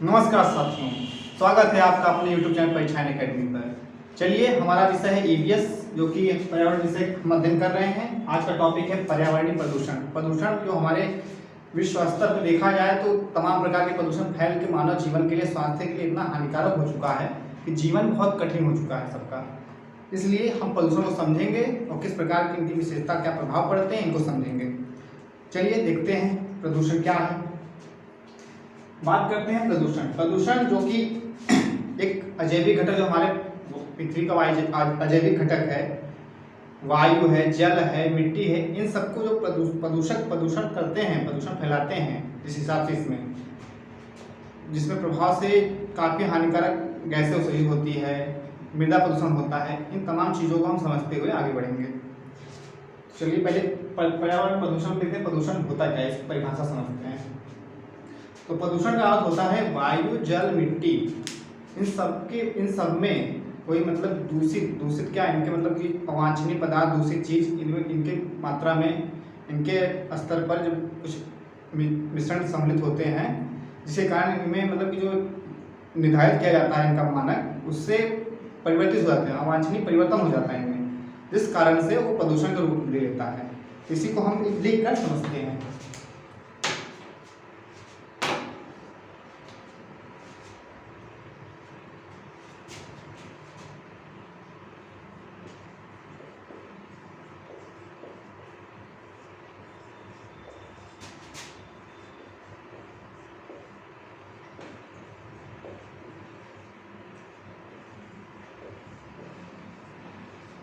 नमस्कार साथियों, स्वागत है आपका अपने YouTube चैनल परिछान एकेडमी पर। चलिए, हमारा विषय है EVS, जो कि पर्यावरण विषय हम अध्ययन कर रहे हैं। आज का टॉपिक है पर्यावरणीय प्रदूषण। प्रदूषण जो हमारे विश्व स्तर पर देखा जाए तो तमाम प्रकार के प्रदूषण फैल के मानव जीवन के लिए, स्वास्थ्य के लिए इतना हानिकारक हो चुका है कि जीवन बहुत कठिन हो चुका है सबका। इसलिए हम प्रदूषण को समझेंगे और किस प्रकार की इनकी विशेषता, क्या प्रभाव पड़ते हैं, इनको समझेंगे। चलिए देखते हैं प्रदूषण क्या है। बात करते हैं प्रदूषण जो कि एक अजैविक घटक, जो हमारे पृथ्वी का अजैविक घटक है, वायु है, जल है, मिट्टी है, इन सबको जो प्रदूषण करते हैं, प्रदूषण फैलाते हैं, जिस हिसाब से जिसमें प्रभाव से काफ़ी हानिकारक गैसें उत्सर्जित होती है, मृदा प्रदूषण होता है। इन तमाम चीज़ों को हम समझते हुए आगे बढ़ेंगे। चलिए पहले पर्यावरण प्रदूषण देखते हैं, प्रदूषण होता क्या है, इसकी परिभाषा समझते हैं। तो प्रदूषण का अर्थ होता है वायु, जल, मिट्टी, इन सब में कोई मतलब दूषित क्या, इनके मतलब कि अवांछनीय पदार्थ, दूषित चीज इनके मात्रा में, इनके स्तर पर जब कुछ मिश्रण सम्मिलित होते हैं, जिसके कारण इनमें मतलब कि जो निर्धारित किया जाता है इनका मानक, उससे परिवर्तित हो जाते हैं, अवांछनीय परिवर्तन हो जाता है इनमें, जिस कारण से वो प्रदूषण का रूप ले लेता है। इसी को हम लिख कर समझते हैं।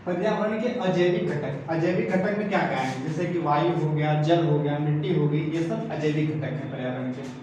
पर्यावरण के अजैविक घटक में क्या क्या है, जैसे कि वायु हो गया, जल हो गया, मिट्टी हो गई, ये सब अजैविक घटक हैं पर्यावरण के।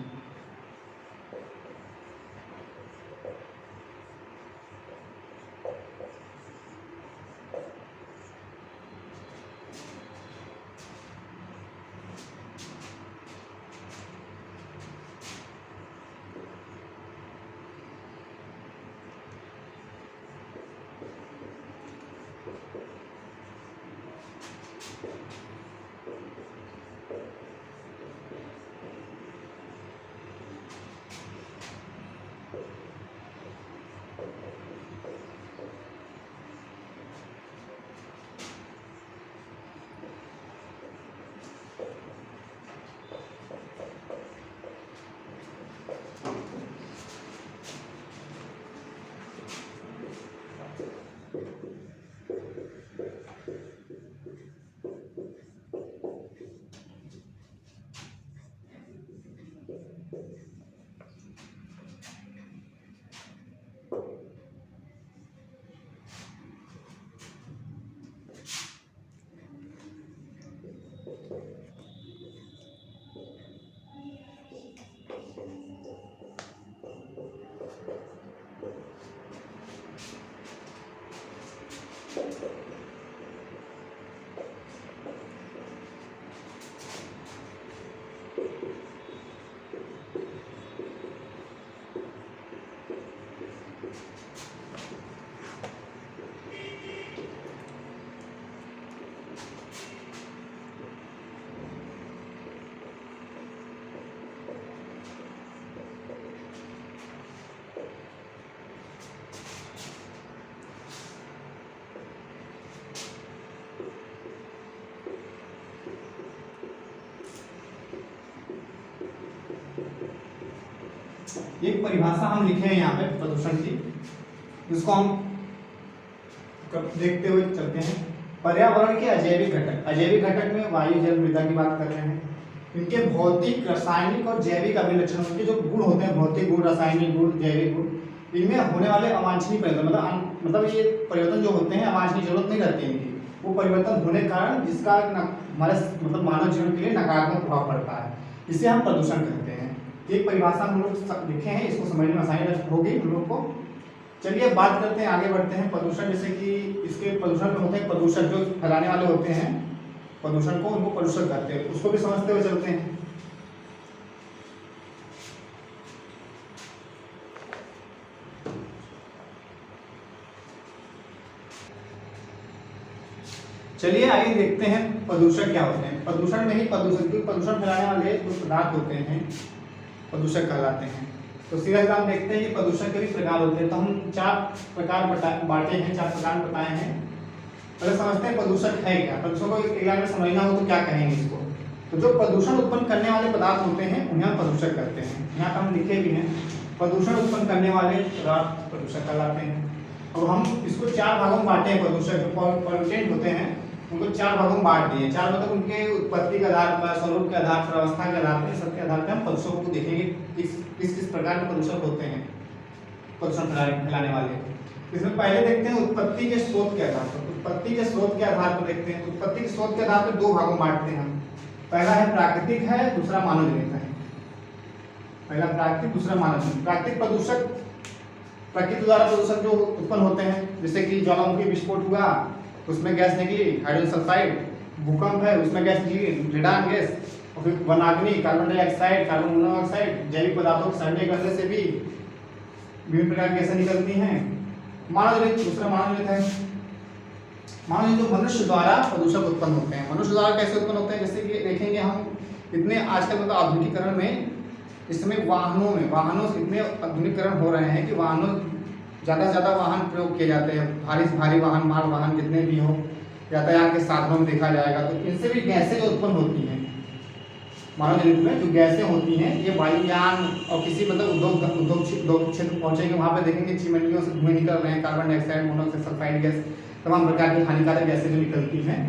एक परिभाषा हम लिखे हैं यहाँ पे प्रदूषण की, जिसको हम देखते हुए चलते हैं। पर्यावरण के अजैविक घटक में वायु, जल, मृदा की बात कर रहे हैं। इनके भौतिक, रासायनिक और जैविक अभिलक्षण, उनके जो गुण होते हैं, भौतिक गुण, रासायनिक गुण, जैविक गुण, इनमें होने वाले अवांछनीय परिवर्तन, मतलब ये परिवर्तन जो होते हैं अवांछनीय, जरूरत नहीं रहती है इनकी, वो परिवर्तन होने के कारण जिसका हमारे मतलब मानव जीवन के लिए नकारात्मक प्रभाव पड़ता है, इसे हम प्रदूषण कहते हैं। एक परिभाषा हम लोग लिखे हैं, इसको समझने में आसानी होगी हम लोग को। चलिए बात करते हैं, आगे बढ़ते हैं। प्रदूषण, जैसे कि इसके प्रदूषण में होते हैं प्रदूषक, जो फैलाने वाले होते हैं प्रदूषण को, उनको प्रदूषक कहते हैं, उसको भी समझते हुए चलते हैं। चलिए आइए देखते हैं प्रदूषक क्या होते हैं। प्रदूषण में ही प्रदूषण फैलाने वाले जो पदार्थ होते हैं प्रदूषक कहलाते हैं। तो सीधा सीधा हम देखते हैं कि प्रदूषण के भी प्रकार होते हैं। तो हम 4 प्रकार बांटे हैं, 4 प्रकार बताए हैं। पहले समझते हैं प्रदूषण है क्या। प्रदूषण को एग्जाम में समझना हो तो क्या कहेंगे इसको। तो जो प्रदूषण उत्पन्न करने वाले पदार्थ होते हैं उन्हें हम प्रदूषक कहते हैं। यहाँ पर हम लिखे भी हैं, प्रदूषण उत्पन्न करने वाले पदार्थ प्रदूषक कहलाते हैं। और हम इसको 4 भागों में बांटे हैं। प्रदूषक जो पॉल्यूटेंट होते हैं उनको 4 भागों में बांट दिए। 4 मतलब उनके उत्पत्ति के आधार पर, स्वरूप के आधार पर, अवस्था के आधार पर, सबके आधार पर हम प्रदूषकों को देखेंगे किस प्रकार के प्रदूषक होते हैं, प्रदूषण फैलाने वाले। इसमें पहले देखते हैं उत्पत्ति के स्रोत के आधार पर। उत्पत्ति के स्रोत के आधार पर देखते हैं। उत्पत्ति के स्रोत के आधार पर 2 भागों में बांटते हैं हम। पहला है प्राकृतिक है, दूसरा मानव निर्मित है। पहला प्राकृतिक, दूसरा मानव निर्मित। प्राकृतिक प्रदूषक प्रकृति द्वारा प्रदूषक जो उत्पन्न होते हैं, जैसे कि ज्वालामुखी विस्फोट हुआ उसमें गैस निकली हाइड्रोजन सल्फाइड, भूकंप है उसमें गैस निकली रेडान गैस, और फिर वनाग्नि कार्बन डाइऑक्साइड, कार्बन मोनोऑक्साइड, जैविक पदार्थों के सड़ने गलने से भी विभिन्न प्रकार की गैसें निकलती हैं। मानव निर्मित, दूसरा मानव निर्मित है। मानव निर्मित जो मनुष्य द्वारा प्रदूषक उत्पन्न होते हैं। मनुष्य द्वारा कैसे उत्पन्न होते हैं, जैसे कि देखेंगे हम इतने आजकल मतलब आधुनिकीकरण में, इस समय वाहनों से इतने आधुनिकीकरण हो रहे हैं कि वाहनों ज़्यादा से ज़्यादा वाहन प्रयोग किए जाते हैं। भारी से भारी वाहन, माल वाहन जितने भी हो यातायात के साधनों में देखा जाएगा तो इनसे भी गैसें जो उत्पन्न होती हैं मानव निर्मित में, जो गैसें होती हैं ये वायुयान और किसी मतलब उद्योग क्षेत्र पहुंचेंगे, वहाँ पे देखेंगे चिमनियों से धुएं निकल रहे हैं, carbon dioxide, monoxide, sulphide gas, तमाम प्रकार की हानिकारक गैसें जो निकलती हैं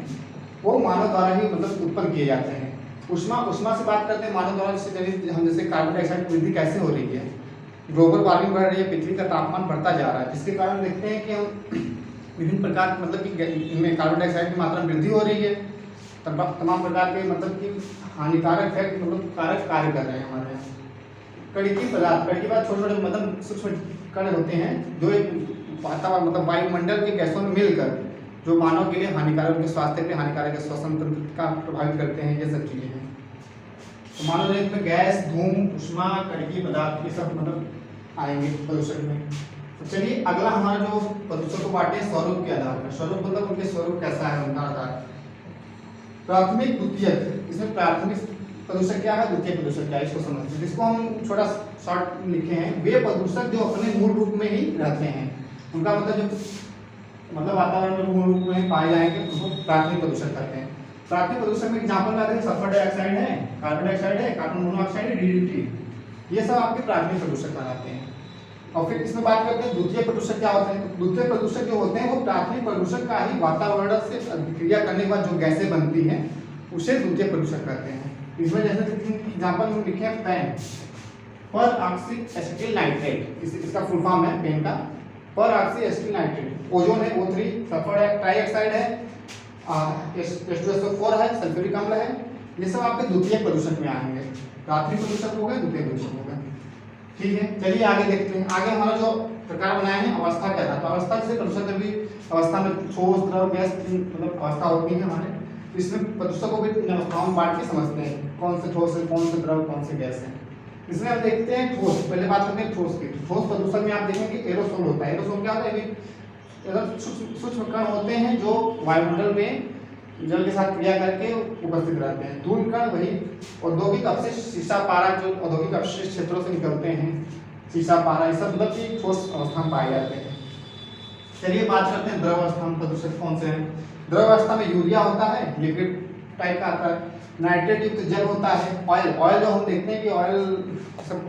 वो मानव द्वारा ही मतलब उत्पन्न किए जाते हैं। उष्मा से बात करते हैं मानव द्वारा। जैसे कार्बन डाइऑक्साइड की वृद्धि कैसे हो रही है, ग्लोबल वार्मिंग बढ़ रही है, पृथ्वी का तापमान बढ़ता जा रहा है, जिसके कारण देखते हैं कि हम विभिन्न प्रकार मतलब कि इनमें कार्बन डाइऑक्साइड की मात्रा में वृद्धि हो रही है। तमाम प्रकार के मतलब कि हानिकारक है मतलब कारक कार्य कर रहे हैं हमारे यहाँ। कणिकीय पदार्थ, कणिकीय पदार्थ छोटे छोटे मतलब सूक्ष्म कण होते हैं जो एक वातावरण मतलब वायुमंडल की गैसों में मिलकर जो मानव के लिए हानिकारक, उनके स्वास्थ्य के लिए हानिकारक है, श्वसन तंत्र का प्रभावित करते हैं, ये सब चीज़ें हैं। तो मानव निर्मित में गैस, धूम, उष्मा, कणिकीय पदार्थ ये सब मतलब आएंगे प्रदूषण में। तो चलिए अगला हमारा जो प्रदूषण को बांटे स्वरूप के आधार पर। स्वरूप मतलब उनके स्वरूप कैसा है, उनका आधार। प्राथमिक, द्वितीयक। इसमें प्राथमिक प्रदूषक क्या है, द्वितीय प्रदूषक क्या है, इसको समझते हैं। जिसको हम छोटा शॉर्ट लिखे हैं, वे प्रदूषक जो अपने मूल रूप में ही रहते हैं, उनका मतलब जो मतलब वातावरण में मूल रूप में पाए जाएंगे उनको प्राथमिक प्रदूषक कहते हैं। प्राथमिक प्रदूषक में एग्जाम्पल में आते हैं सल्फर डाइऑक्साइड है, कार्बन डाइऑक्साइड है, कार्बन मोनोऑक्साइड है, DDT, ये सब आपके प्राथमिक प्रदूषक कहलाते हैं। और फिर इसमें बात करते हैं द्वितीय प्रदूषक क्या होते हैं। तो द्वितीय प्रदूषक जो होते हैं वो प्राथमिक प्रदूषक का ही वातावरण से क्रिया करने के बाद जो गैसें बनती हैं उसे द्वितीय प्रदूषक कहते हैं। इसमें जैसे एग्जाम्पल में लिखे हैं पेन, पर ऑक्सी एसिटिल नाइट्रेट, इसका फुल फॉर्म है पेन का, पर ऑक्सी एसिटिल नाइट्रेट। ओजोन है O3, सल्फर डाइऑक्साइड है, H2SO4 है, सल्फ्यूरिक अम्ल है, ये सब आपके द्वितीय प्रदूषक में आएंगे। प्राथमिक प्रदूषक हो गए, द्वितीय प्रदूषक हो गए। ठीक है, चलिए आगे देखते हैं। आगे हमारा जो प्रकार बनाए हैं अवस्था क्या था। तो अवस्था जैसे प्रदूषक में भी अवस्था में ठोस, द्रव, गैस मतलब अवस्था होती है हमारे। तो इसमें प्रदूषक को भी इन अवस्थाओं में बांट के समझते हैं, कौन से ठोस है, कौन से द्रव, कौन से गैस है। इसमें आप देखते हैं ठोस, पहले बात करते हैं ठोस की। ठोस प्रदूषक में आप देखेंगे एरोसोल होता है। एरोसोल क्या होता है, सूक्ष्म कण होते हैं जो वायुमंडल में जल के साथ क्रिया करके उपस्थित रहते हैं। धूल कण वही औद्योगिक अवशिष्ट, शीशा, पारा जो औद्योगिक अवशिष्ट क्षेत्रों से निकलते हैं, शीशा, पारा, ये सब मतलब कि ठोस अवस्था में पाए जाते हैं। चलिए बात करते हैं द्रव अवस्था में प्रदूषक कौन से हैं। द्रव अवस्था में यूरिया होता है, लिक्विड टाइप का आता है। नाइट्रेट युक्त जल होता है। ऑयल जो हम देखते हैं कि ऑयल सब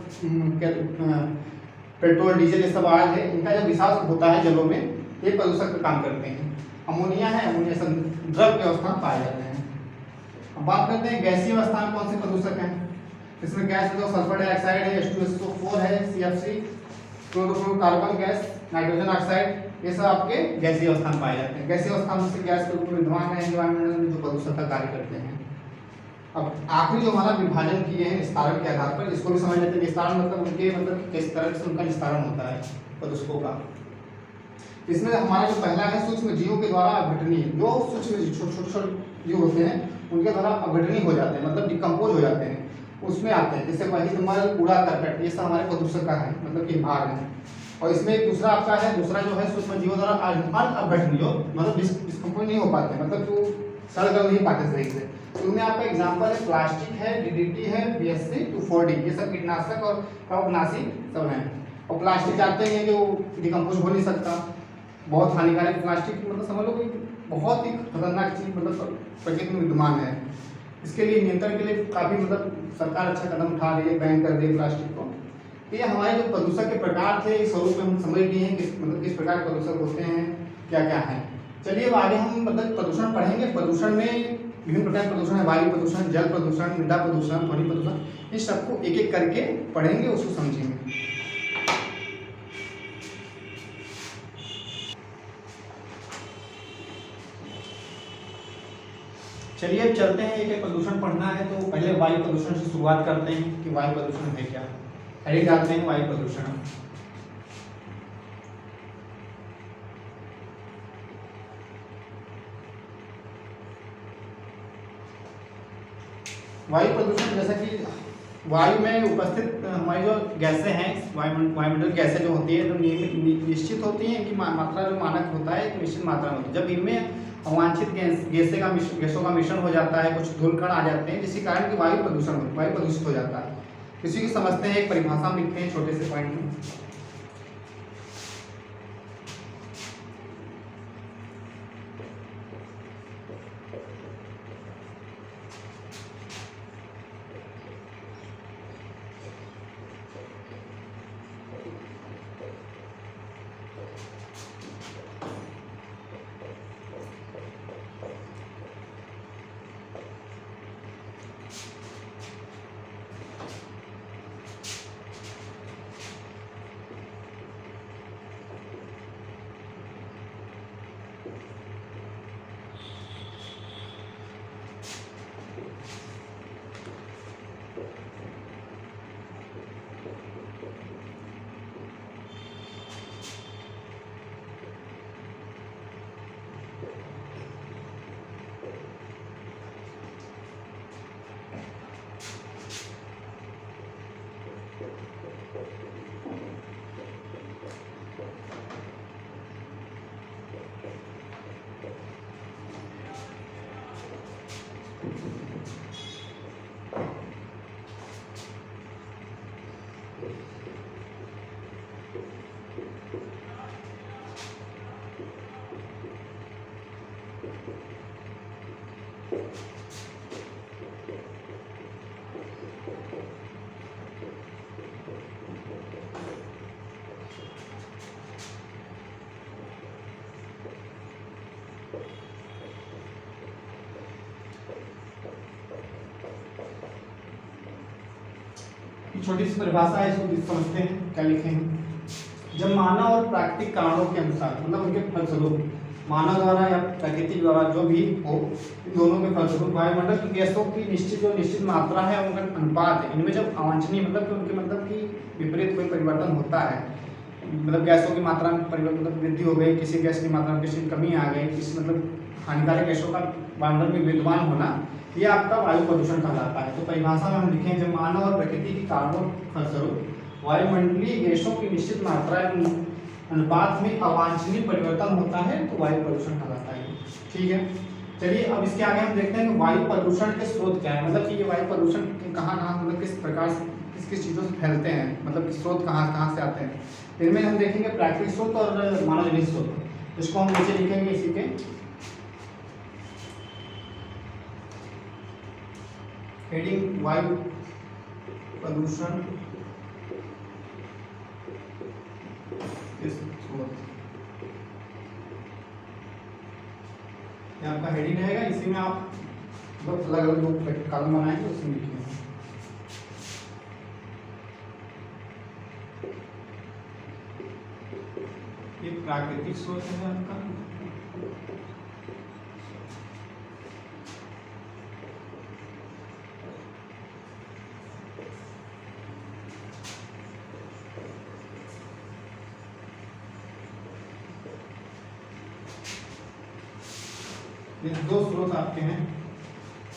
पेट्रोल, डीजल ये सब ऑयल है, इनका जब रिसाव होता है जलों में ये प्रदूषक का काम करते हैं। अमोनिया है, अमोनिया सब द्रव की अवस्था में पाए जाते हैं। अब बात करते हैं गैसीय अवस्था में कौन से प्रदूषक हैं। इसमें गैस में तो सल्फर डाइऑक्साइड है, H2SO4 है, CFC, chlorofluorocarbon gas, nitrogen oxide, ये सब आपके गैसीय अवस्था में पाए जाते हैं। गैसीय अवस्था में से गैस के रूप में विद्यमान है एनवायरमेंट में जो प्रदूषक का कार्य करते हैं। अब आखिरी जो हमारा विभाजन किए हैं निस्तारण के आधार पर, इसको भी समझ लेते हैं। निस्तारण मतलब उनके मतलब किस तरह से उनका निस्तारण होता है प्रदूषकों का। इसमें हमारा जो पहला है सूक्ष्म जीवों के द्वारा अघटनीय, जो सूक्ष्म छोटे जीव होते हैं उनके द्वारा अघटनीय हो जाते हैं, मतलब डिकम्पोज हो जाते हैं, उसमें आते हैं। जैसे वही मल, कूड़ा करकट, ये सब हमारे प्रदूषक का है मतलब कि भाग है। और इसमें एक दूसरा आपका है, दूसरा जो है सूक्ष्म जीवों द्वारा अनअघटनीय, मतलब डिकम्पोज नहीं हो पाते, मतलब कि वो सड़ गल नहीं पाते सही से, तो उनमें आपका एग्जांपल है प्लास्टिक है, डीडीटी है, बीएससी 2,4-D, ये सब कीटनाशक और कवकनाशी सब हैं। और प्लास्टिक जानते हैं कि वो डिकम्पोज हो नहीं सकता, बहुत हानिकारक प्लास्टिक, मतलब समझ लो कि बहुत ही खतरनाक चीज मतलब प्रकृति में विद्यमान है। इसके लिए नियंत्रण के लिए काफी मतलब सरकार अच्छा कदम उठा रही है, बैन कर रही है प्लास्टिक को। तो ये हमारे जो प्रदूषक के प्रकार थे इस स्वरूप में हम समझ लिए हैं कि मतलब किस प्रकार प्रदूषक होते हैं, क्या क्या है। चलिए अब आगे हम मतलब प्रदूषण पढ़ेंगे। प्रदूषण में विभिन्न प्रकार के प्रदूषण है, वायु प्रदूषण, जल प्रदूषण, मृदा प्रदूषण, ध्वनि प्रदूषण, इस सबको एक एक करके पढ़ेंगे, उसको समझेंगे। चलिए अब चलते हैं, एक एक प्रदूषण पढ़ना है तो पहले वायु प्रदूषण से शुरुआत करते हैं कि वायु प्रदूषण है क्या। हेडिंग डालते हैं वायु प्रदूषण। वायु प्रदूषण जैसा कि वायु में उपस्थित हमारी जो गैसें हैं, वायुमंडल गैसें जो होती है तो निश्चित होती हैं कि मात्रा जो मानक होता है एक निश्चित मात्रा में होती है। जब इनमें अवांछित गैसों का मिश्रण हो जाता है, कुछ धूल कण आ जाते हैं, जिसके कारण कि वायु प्रदूषित हो जाता है। इसी की समझते हैं, एक परिभाषा लिखते हैं छोटे से पॉइंट में। छोटी सी परिभाषा है, इसको समझते हैं क्या लिखे हैं। जब मानव और प्राकृतिक कारणों के अनुसार, मतलब उनके फलस्वरूप, मानव द्वारा या प्रकृति द्वारा जो भी हो, इन दोनों के फलस्वरूप वायुमंडल की गैसों की निश्चित मात्रा है, उनका अनुपात है, इनमें जब अवांछनीय मतलब कि उनके मतलब कि विपरीत कोई परिवर्तन होता है, मतलब गैसों की मात्रा में परिवर्तन, मतलब वृद्धि हो गई, किसी गैस की मात्रा में किसी कमी आ गई, किसी मतलब हानिकारक गैसों का वायुमंडल में विद्यमान होना, ये आपका वायु प्रदूषण कहलाता है। तो परिभाषा में हम लिखें, जब मानव और प्रकृति के कारणों फलस्वरूप वायुमंडलीय गैसों की निश्चित मात्रा अनुपात में अवांछनीय परिवर्तन होता है तो वायु प्रदूषण कहलाता है। ठीक है, चलिए अब इसके आगे हम देखते हैं कि वायु प्रदूषण के स्रोत क्या है, मतलब कि ये वायु प्रदूषण कहाँ मतलब किस प्रकार से किस चीज़ों से फैलते हैं, मतलब कि स्रोत कहाँ से आते हैं। इनमें हम देखेंगे प्राकृतिक स्रोत और मानवजनित स्रोत। इसको हम नीचे लिखेंगे इसी के हेडिंग वायु प्रदूषण ये आपका हेडिंग रहेगा, इसी में आप अलग अलग जो कॉलम बनाएंगे उसमें लिखेंगे। ये प्राकृतिक स्रोत है आपका, ये दो स्रोत आपके हैं,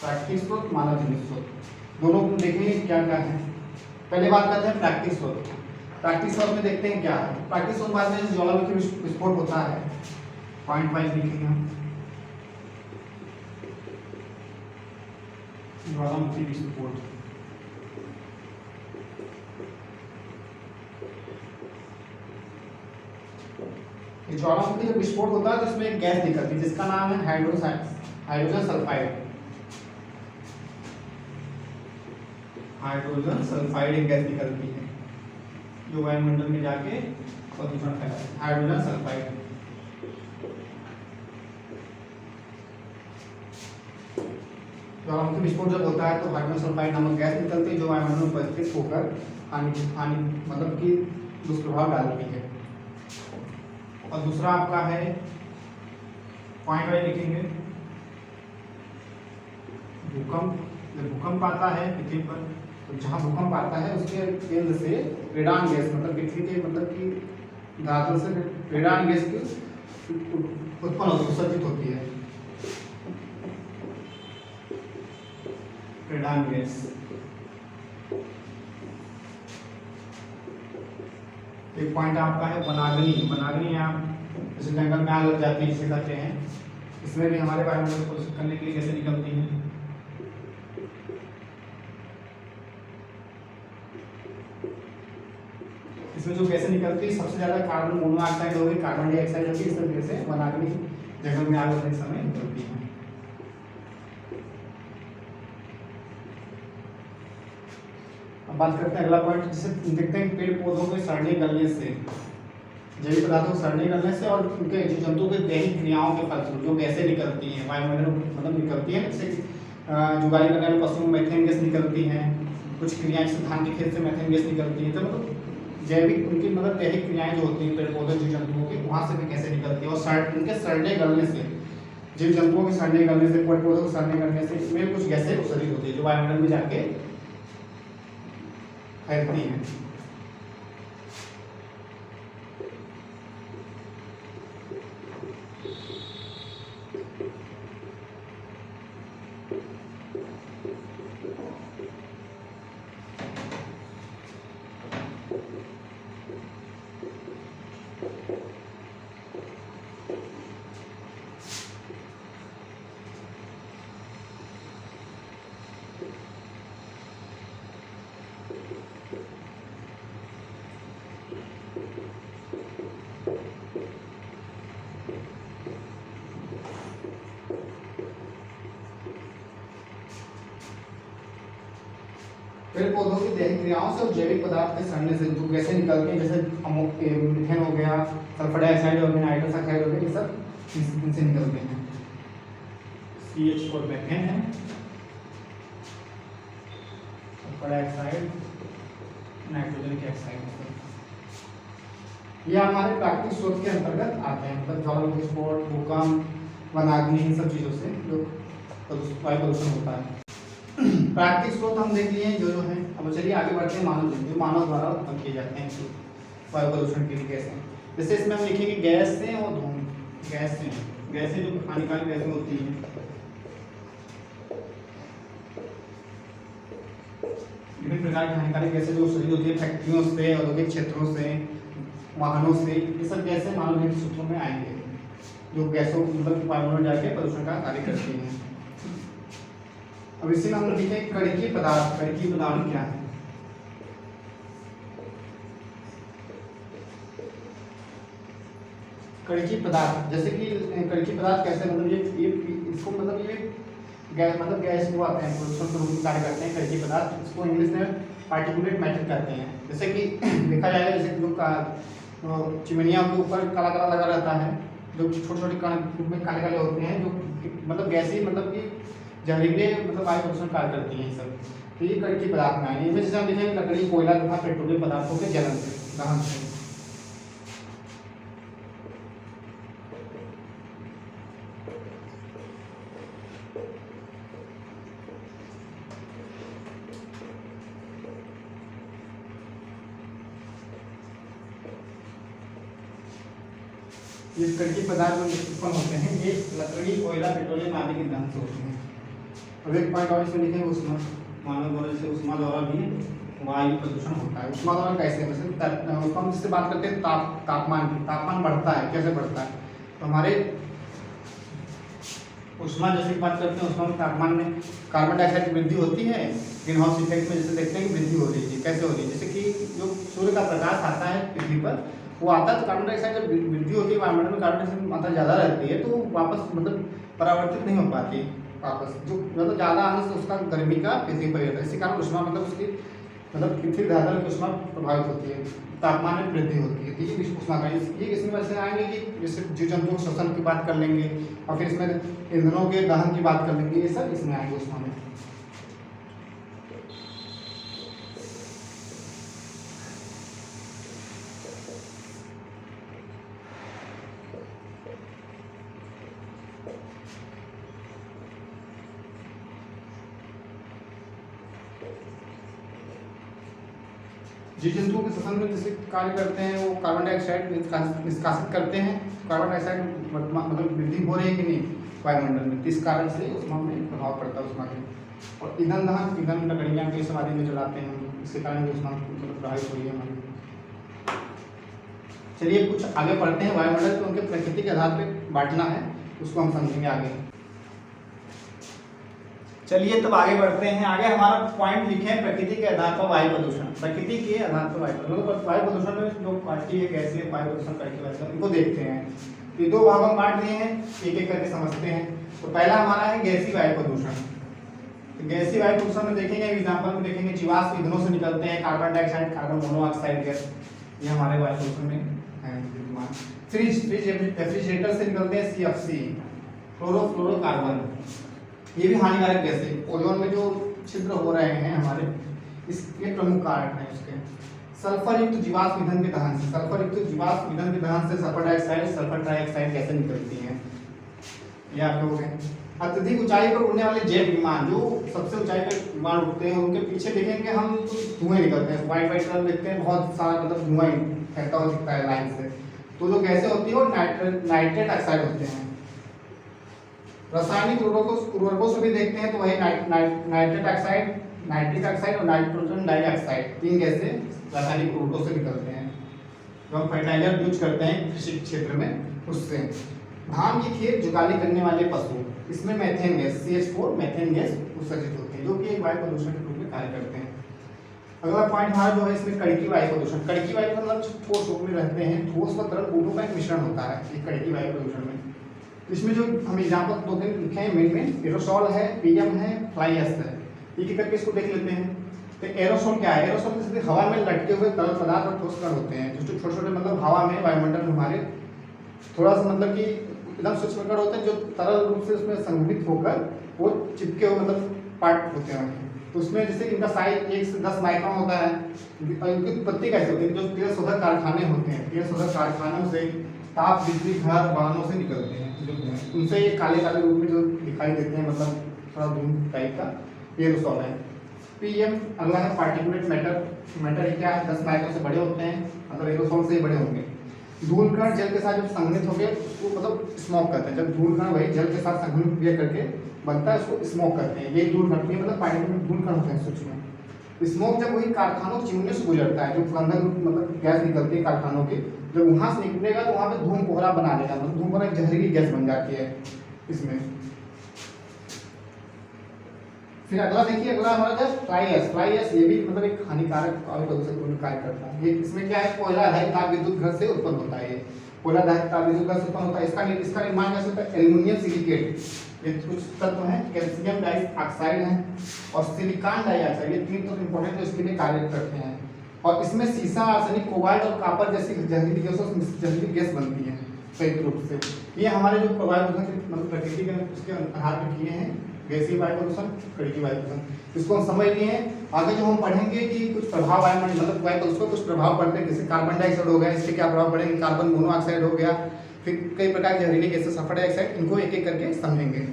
प्राकृतिक स्रोत, मानवजनित स्रोत। दोनों को देखेंगे क्या क्या है। पहले बात करते हैं प्राकृतिक स्रोत। प्राकृतिक स्रोत में देखते हैं क्या है। प्राकृतिक स्रोत बाद में ज्वालामुखी विस्फोट होता है, 0.5 लिखेंगे हम। ज्वालामुखी विस्फोट। ज्वालामुखी जब विस्फोट होता है तो इसमें एक गैस निकलती है जिसका नाम है हाइड्रोजन सल्फाइड। हाइड्रोजन सल्फाइड एक गैस निकलती है जो वायुमंडल में जाके प्रदूषण फैलाती है, हाइड्रोजन सल्फाइड। ज्वालामुखी विस्फोट जब होता है तो हाइड्रोजन सल्फाइड नामक गैस निकलती है जो वायुमंडल में उपस्थित होकर हानि मतलब कि दुष्प्रभाव डालती है। और दूसरा आपका है पॉइंट वाइज लिखेंगे, भूकंप। जब भूकंप आता है पृथ्वी पर तो जहाँ भूकंप आता है उसके केंद्र से रेडान गैस मतलब पृथ्वी के मतलब कि धातु से रेडान गैस की उत्पन्न होती है, उत्सर्जित होती है, रेडान गैस। एक पॉइंट आपका है वनाग्नि। वनाग्नि आप जैसे जंगल में आग लग जाती है जिसे कहते हैं, इसमें भी हमारे वायुमंडल को प्रदूषित करने के लिए कैसे निकलती हैं। इसमें जो गैसें निकलती है सबसे ज्यादा कार्बन मोनोऑक्साइड होगी, कार्बन डाइऑक्साइड होगी, इस तरीके से वनाग्नि जंगल में आग लगने के समय निकलती है। अब बात करते हैं अगला पॉइंट, जिसे देखते हैं पेड़ पौधों के सड़ने गलने से, जैविक पदार्थों के सड़ने गलने से और उनके जीव जंतुओं के दैहिक क्रियाओं के फलस्वरूप जो गैसें निकलती हैं वायुमंडल मतलब निकलती हैं, जैसे जुगाली करने वाले पशुओं में मीथेन गैस निकलती हैं, कुछ क्रियाएं जैसे धान के खेत से मीथेन गैस निकलती है। तो मतलब जैविक उनकी मतलब दैहिक क्रियाएं जो होती हैं पेड़ पौधे जीव जंतुओं की, वहाँ से भी कैसे निकलती है। और उनके सड़ने गलने से, जीव जंतुओं के सड़ने गलने से, पेड़ पौधों के सड़ने गलने से इसमें कुछ गैसें उत्सर्जित होती है जो वायुमंडल में जाके फैलती हैं। पेड़ पौधों की दैहिक क्रियाओं से और जैविक पदार्थ के सड़ने से जो गैसें निकलती हैं, जैसे मीथेन हो गया, सल्फर डाइऑक्साइड हो गया, नाइट्रस ऑक्साइड हो गया, ये सब इनसे निकलते हैं। CH4 मीथेन है, सल्फर डाइऑक्साइड, नाइट्रोजन ऑक्साइड, ये हमारे प्राकृतिक स्रोत के अंतर्गत आते हैं। मतलब ज्वालामुखी विस्फोट, भूकंप, वनाग्नि, इन सब चीज़ों से जो वायु प्रदूषण होता है। प्राकृतिक स्रोत हम देख लिए जो है। अब चलिए आगे बढ़ते हैं जो मानव द्वारा उत्पन्न किए जाते हैं वायु प्रदूषण के लिए गैसें। जैसे इसमें हम लिखेंगे गैसें और धूम। गैसें जो हानिकारक गैसें होती हैं, विभिन्न प्रकार की हानिकारक गैसें जो उत्सर्जित होती है फैक्ट्रियों से, औद्योगिक क्षेत्रों से, वाहनों से, ये सब गैसें मानव जीवन सूत्रों में आएंगे जो गैसों मतलब वायुमंडल जाके प्रदूषण का कार्य करती हैं। अब इसी में हम लिखे कणकीय पदार्थ। कणकीय पदार्थ क्या है? कणकीय पदार्थ, जैसे कि कणकीय पदार्थ कैसे मतलब ये इसको मतलब ये गैस वो आते हैं प्रदूषण के रूप में कार्य करते हैं कणकीय पदार्थ। इसको इंग्लिश में पार्टिकुलेट मैटर कहते हैं। जैसे कि देखा जाएगा जैसे जो चिमनियों के ऊपर काला काला लगा रहता है, जो छोटे छोटे कण में काले काले होते हैं, जो मतलब गैसी मतलब कि जहरीले मतलब वायु प्रदूषण कार्य करती हैं ये सब। तो ये कणकीय पदार्थ में आएंगे। इनमें जैसे हम देखेंगे लकड़ी, कोयला तथा पेट्रोलियम पदार्थों के जलन से, दहन से। ये कणकीय पदार्थ जो उत्पन्न होते हैं ये लकड़ी, कोयला, पेट्रोलियम आदि के दहन से होते हैं। अब एक पॉइंट और इसमें लिखेंगे उष्मा। मानव द्वारा से उष्मा द्वारा भी वायु प्रदूषण होता है। उष्मा द्वारा कैसे? वैसे उसको हम जिससे बात करते हैं तापमान की। तापमान बढ़ता है, कैसे बढ़ता है? तो हमारे ऊष्मा जैसे बात करते हैं, ऊष्मा में तापमान में कार्बन डाइऑक्साइड की वृद्धि होती है, ग्रीन हाउस इफेक्ट में जैसे देखते हैं कि वृद्धि हो रही है। कैसे हो रही है? जैसे कि जो सूर्य का प्रकाश आता है पृथ्वी पर, वो आता है तो कार्बन डाइऑक्साइड जब वृद्धि होती है, वायुमंडल में कार्बन डाइऑक्साइड की मात्रा ज़्यादा रहती है, तो वापस मतलब परावर्तित नहीं हो पाती वापस, जो मतलब ज़्यादा आने से उसका गर्मी का पृथ्वी पर रहता है। इसी कारण ऊष्मा मतलब उसकी मतलब पृथ्वी धरातल की ऊष्मा प्रभावित होती है, तापमान में वृद्धि होती है। तो ये ऊष्मा का ये इसमें वैसे आएंगे कि जैसे जीव जंतुओं के श्वसन की बात कर लेंगे, और फिर इसमें ईंधनों के दहन की बात कर लेंगे, ये सब इसमें आएंगे ऊष्मा में। जीव जंतुओं के श्वसन में जैसे कार्य करते हैं, वो कार्बन डाइऑक्साइड निष्कासित करते हैं। कार्बन डाइऑक्साइड मतलब वृद्धि हो रही है कि नहीं वायुमंडल में, इस कारण से ऊष्मा में प्रभाव पड़ता है ऊष्मा के। और ईंधन दहन, ईंधन लकड़ियाँ के सब आदि में जलाते हैं, इसके कारण भी ऊष्मा मतलब प्रभावित हो रही है हमारी। चलिए कुछ आगे पढ़ते हैं। वायुमंडल को उनके प्रकृति के आधार पर बांटना है, उसको हम समझेंगे आगे। चलिए तब आगे बढ़ते हैं। आगे हमारा पॉइंट लिखे हैं प्रकृति के आधार पर वायु प्रदूषण। प्रकृति के आधार पर वायु प्रदूषण, वायु प्रदूषण में जो पार्टी है गैसीय वायु प्रदूषण, करके वायु प्रदूषण, इनको देखते हैं। ये दो भागों में बांट दिए हैं, एक एक करके समझते हैं। तो पहला हमारा है गैसीय वायु प्रदूषण। तो गैसीय वायु प्रदूषण में देखेंगे, एग्जाम्पल में देखेंगे, जीवाश्म ईंधनों से निकलते हैं carbon dioxide, carbon monoxide gas, ये हमारे वायु प्रदूषण में है। फ्रिज रेफ्रिजरेटर से निकलते हैं CFC, क्लोरोफ्लोरोकार्बन, ये भी हानिकारक गैस है। ओजोन में जो छिद्र हो रहे हैं हमारे, इसके प्रमुख कारण हैं उसके। सल्फर युक्त जीवाश्म ईंधन के दहन से, सल्फर युक्त जीवाश्म ईंधन के दहन से सल्फर डाइऑक्साइड, सल्फर ट्राइऑक्साइड गैसें निकलती हैं। ये आप लोग हैं। अत्यधिक ऊंचाई पर उड़ने वाले जेट विमान, जो सबसे ऊंचाई पर विमान उड़ते हैं, उनके पीछे देखेंगे हम तो धुएं निकलते हैं, व्हाइट व्हाइट कलर देखते हैं, बहुत सारा मतलब धुआं फैलता हुआ दिखता है लाइन से। तो जो गैसें होती है वो नाइट्रेट ऑक्साइड होते हैं। रासायनिक उर्वरकों से भी देखते हैं तो वही नाइट्रेट ऑक्साइड, नाइट्रिक ऑक्साइड और नाइट्रोजन डाइऑक्साइड, तीन गैसें रासायनिक उर्वरकों से निकलते हैं, जो हम फर्टिलाइजर यूज करते हैं कृषि क्षेत्र में उससे। धान की खेत जुगाली करने वाले पशु, इसमें methane gas CH4 methane gas उत्सर्जित होती है, जो कि एक वायु प्रदूषण के रूप में कार्य करते हैं। अगला पॉइंट हमारा जो है इसमें कणकीय वायु प्रदूषण। कणकीय वायु मतलब ठोस रूप में रहते हैं, ठोस व तरल बूंदों का एक मिश्रण होता है ये कणकीय वायु प्रदूषण में। इसमें जो हम एग्जाम्पल दो दिन लिखे हैं मेन में, एरोसॉल है, PM है, फ्लाई एश है, एक करके इसको देख लेते हैं। तो एरोसॉल क्या है? एरोसॉल जैसे हवा में लटके हुए तरल पदार्थ और ठोस कण होते हैं, जो छोटे छोटे मतलब हवा में वायुमंडल में हमारे थोड़ा सा मतलब कि एकदम सूक्ष्म कण होते हैं, जो तरल रूप से उसमें संघमित होकर वो चिपके हुए मतलब पार्ट होते हैं। तो उसमें जैसे इनका साइज 1 से 10 माइक्रोन होता है। इनकी उत्पत्ति कैसे होती है? जो तेल शोधक कारखाने होते हैं, तेल शोधक कारखानों से ताप बिजली घर वाहनों से निकलते हैं, जो उनसे ये काले काले रूप में जो दिखाई देते हैं, मतलब थोड़ा धूम टाइप का, एरोसॉल है। PM अगला है पार्टिकुलेट मैटर। मैटर क्या है? 10 माइक्रोन से बड़े होते हैं, मतलब एरोसॉल से ही बड़े होंगे। धूल कण जल के साथ जब संघनित होकर उसको मतलब स्मोक करते हैं। जब धूल कण वही जल के साथ संघनित क्रिया करके बनता है, उसको स्मोक करते हैं। ये धूल कण मतलब पार्टिकुलेट धूल कण होते हैं सूक्ष्म। स्मोक जब वही कारखानों के चिमनी से गुजरता है, जो गंधक मतलब गैस निकलती है कारखानों की, जब वहां से निकलेगा तो वहां पे धूम कोहरा बना देगा, मतलब धूम कोहरा एक जहरीली गैस बन जाती है इसमें। फिर अगला देखिए, अगला हमारा जो फ्लाई एश। फ्लाई एश ये भी मतलब एक हानिकारक वायु प्रदूषक रूप में कार्य करता है। ये इसमें क्या है? कोयला आधारित ताप विद्युत घर से उत्पन्न होता है। कोयला आधारित ताप विद्युत घर से उत्पन्न होता है। इसका निर्माण कैसे होता है? एल्युमिनियम सिलिकेट, ये कुछ तत्व हैं, कैल्शियम डाइऑक्साइड है और सिलिकॉन डाइऑक्साइड, ये तीन तत्व इंपॉर्टेंट है, इसके लिए कार्य करते हैं। और इसमें सीसा, आर्सेनिक, कोबाल्ट और कॉपर जैसी जहरीली गैस बनती है संयुक्त रूप से। ये हमारे जो वायु प्रदूषण मतलब प्रकृति के उसके आधार पर किए हैं, गैसीय वायु प्रदूषण, कणकीय वायु प्रदूषण, इसको हम समझ लिए हैं। आगे जो हम पढ़ेंगे कि कुछ प्रभाव वायुमंडल मतलब वायु प्रदूषण कुछ प्रभाव पड़ते हैं, जैसे कार्बन डाइऑक्साइड हो गया, इसके क्या प्रभाव पड़ेंगे, कार्बन मोनोऑक्साइड हो गया, फिर कई प्रकार के जहरीले गैसें, सल्फर डाइऑक्साइड, इनको एक एक करके समझेंगे।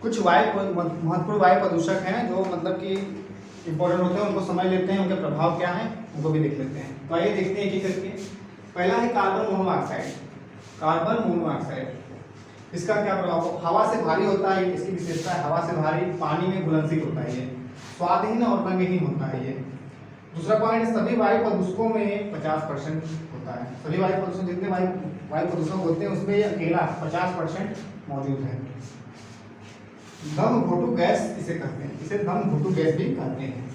कुछ महत्वपूर्ण वायु प्रदूषक हैं जो मतलब कि इंपॉर्टेंट होते हैं, उनको समझ लेते हैं, उनके प्रभाव क्या हैं उनको भी देख लेते हैं। तो आइए देखते हैं एक एक करके। पहला है कार्बन मोनोऑक्साइड। कार्बन मोनोऑक्साइड इसका क्या प्रभाव? हवा से भारी होता है, इसकी विशेषता है हवा से भारी, पानी में घुलनशील होता है, ये स्वादहीन और रंगहीन होता है। ये दूसरा पॉइंट, सभी वायु प्रदूषकों में 50% होता है। सभी वायु प्रदूषण जितने वायु प्रदूषण होते हैं उसमें अकेला 50% मौजूद है। दम घोटू गैस इसे कहते हैं, इसे दम घोटू गैस भी कहते हैं।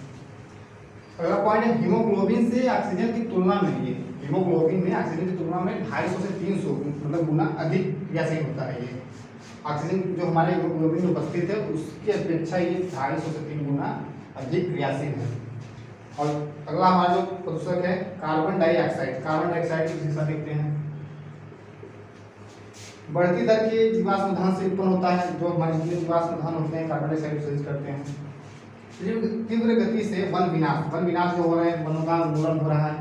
अगला पॉइंट है हीमोग्लोबिन से ऑक्सीजन की तुलना में, ये हीमोग्लोबिन में ऑक्सीजन की तुलना में 250 से 300 मतलब गुना अधिक क्रियाशील होता है। ये ऑक्सीजन जो हमारे हीमोग्लोबिन में उपस्थित है उसकी अपेक्षा ये 250 से 3 गुना अधिक क्रियाशील है। और अगला हमारा जो प्रदूषक है कार्बन डाइऑक्साइड। कार्बन डाइऑक्साइड की विशेषता देखते हैं। बढ़ती दर के जीवाश्म ईंधन से उत्पन्न होता है। जो हमारे जितने जीवाश्म ईंधन होते हैं कार्बन डाइऑक्साइड उत्सर्जित करते हैं। तीव्र गति से वन विनाश जो हो रहा है, वनों का उन्मूलन हो रहा है,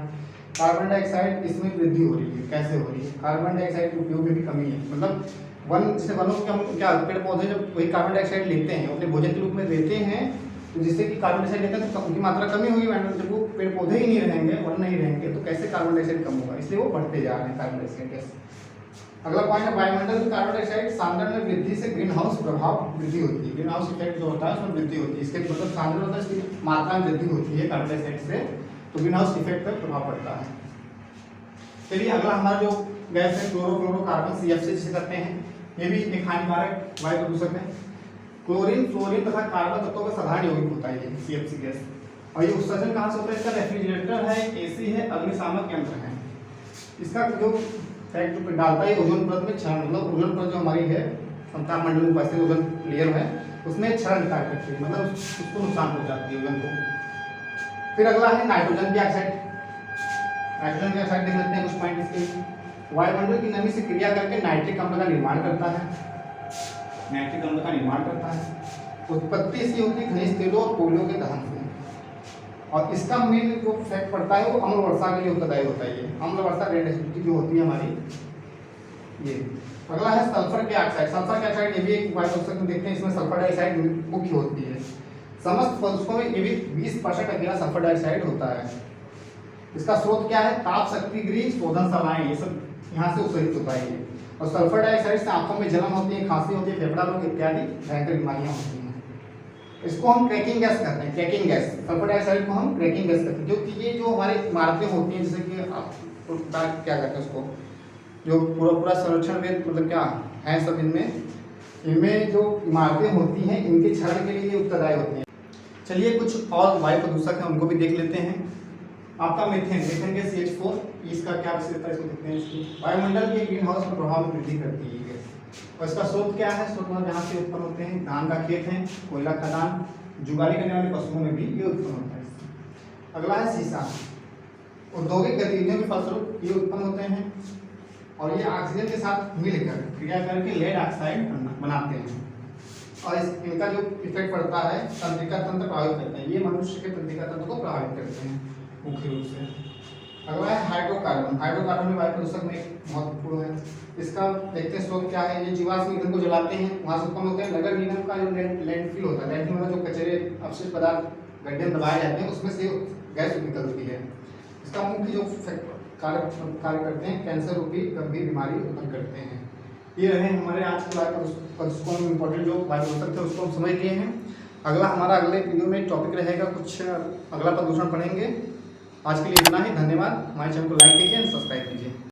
कार्बन डाइऑक्साइड इसमें वृद्धि हो रही है। कैसे हो रही है? कार्बन डाइऑक्साइड के उपयोग में भी कमी है। मतलब वन जैसे वनों के क्या पेड़ पौधे जब वही कार्बन डाइऑक्साइड लेते हैं अपने भोजन के रूप में देते हैं, तो जिससे कि कार्बन डाइऑक्साइड लेते हैं तो उनकी मात्रा कमी होगी। जब वो पेड़ पौधे ही नहीं रहेंगे, वन नहीं रहेंगे, तो कैसे कार्बन डाइऑक्साइड कम होगा? इसलिए वो बढ़ते जा रहे हैं कार्बन डाइऑक्साइड गैस। अगला पॉइंट है वायुमंडल में कार्बन डाइऑक्साइड सांद्रण में वृद्धि से ग्रीन हाउस प्रभाव वृद्धि होती है। ग्रीन हाउस इफेक्ट जो होता है उसमें वृद्धि होती है। इसके मतलब सांद्रण होता है, इसकी मात्रा में वृद्धि होती है कार्बन डाइऑक्साइड से, तो ग्रीन हाउस इफेक्ट पर प्रभाव पड़ता है। चलिए अगला हमारा जो गैस है क्लोरोफ्लोरोकार्बन, CFC जिसे कहते हैं, ये भी एक हानिकारक वायु प्रदूषक है। क्लोरीन, फ्लोरीन तथा कार्बन तत्वों का साधारण यौगिक होता है ये CFC गैस। और ये उत्सर्जन कहाँ से होता है? इसका रेफ्रिजरेटर है, AC है, अग्निशामक यंत्र है। इसका जो फैक्ट जो डालता है ओजोन परत में क्षरण, मतलब ओजोन परत जो हमारी है समताप मंडल में उपस्थित ओजोन लेयर है उसमें क्षरण कार्य करती है, मतलब उसको नुकसान पहुंचाती है ओजोन को। फिर अगला है नाइट्रोजन डाइऑक्साइड। नाइट्रोजन डाइऑक्साइड देख लेते हैं कुछ पॉइंट इसके। वायुमंडल की नमी से क्रिया करके नाइट्रिक अम्ल का निर्माण करता है। नाइट्रिक अम्ल का निर्माण करता है। उत्पत्ति इसकी होती है खनिज तेलों और कोयलों के दहन से। और इसका मेन जो फैक्ट पड़ता है वो अम्ल वर्षा के लिए उत्तरदायी होता है। ये अम्ल वर्षा रेड एसिडिटी जो होती है हमारी ये। अगला है सल्फर डाइऑक्साइड। सल्फर डाइऑक्साइड ये भी एक वायु प्रदूषक में देखते हैं, इसमें सल्फर डाइऑक्साइड मुख्य होती है। समस्त प्रदूषकों में ये भी 20% अकेला सल्फर डाइऑक्साइड होता है। इसका स्रोत क्या है? ताप शक्ति गृह, शोधनशालाएं, ये सब यहाँ से उत्सर्जित होता है। और सल्फर डाइऑक्साइड से आंखों में जलन होती है, खांसी होती है, फेफड़ा रोग इत्यादि भयंकर बीमारियां होती हैं। इसको हम क्रैकिंग गैस कहते हैं। क्रैकिंग गैस, सल्फर डाइऑक्साइड को हम क्रैकिंग गैस कहते हैं, क्योंकि ये जो हमारी इमारतें होती हैं, जैसे कि आप क्या कहते हैं उसको, जो पूरा संरक्षण में मतलब क्या है सब इनमें जो इमारतें होती हैं इनके क्षरण के लिए ये उत्तरदायी होती हैं। चलिए कुछ और वायु प्रदूषक हैं उनको भी देख लेते हैं। आपका मीथेन गैस CH4, इसका क्या विशेषता है इसको देखते हैं। इसकी वायुमंडल के ग्रीन हाउस के प्रभाव में वृद्धि करती है ये। और इसका स्रोत क्या है? स्रोत जहाँ से उत्पन्न होते हैं, धान का खेत है, कोयला खदान, जुगाली करने वाले पशुओं में भी ये उत्पन्न होता है। अगला है शीशा। औद्योगिक गतिविधियों के फलस्वरूप ये उत्पन्न होते हैं और ये ऑक्सीजन के साथ मिलकर क्रिया करके लेड ऑक्साइड बनाते हैं। और इनका जो इफेक्ट पड़ता है तंत्रिका तंत्र प्रभावित करते हैं। ये मनुष्य के तंत्रिका तंत्र को प्रभावित करते हैं मुख्य रूप से। अगला है हाइड्रोकार्बन। हाइड्रोकार्बन भी वायु प्रदूषक में एक महत्वपूर्ण है। इसका देखते हैं स्रोत क्या है। ये जीवाश्म ईंधन को जलाते हैं, वहाँ से उत्पन्न होते हैं। नगर निगम का जो लैंडफिल होता है, लैंडफिल मतलब जो कचरे अपशिष्ट पदार्थ गड्ढे में दबाए जाते हैं उसमें से गैस निकलती है। इसका मुख्य जो कार्य करते हैं कैंसर रूपी गंभीर बीमारी उत्पन्न करते हैं। ये रहे हमारे आज के वायु प्रदूषकों में इंपॉर्टेंट जो वायु प्रदूषक थे उसको हम समझ लिए हैं। अगला हमारा अगले वीडियो में टॉपिक रहेगा, कुछ अगला प्रदूषण पढ़ेंगे। आज के लिए इतना ही, धन्यवाद। हमारे चैनल को लाइक कीजिए एंड सब्सक्राइब कीजिए।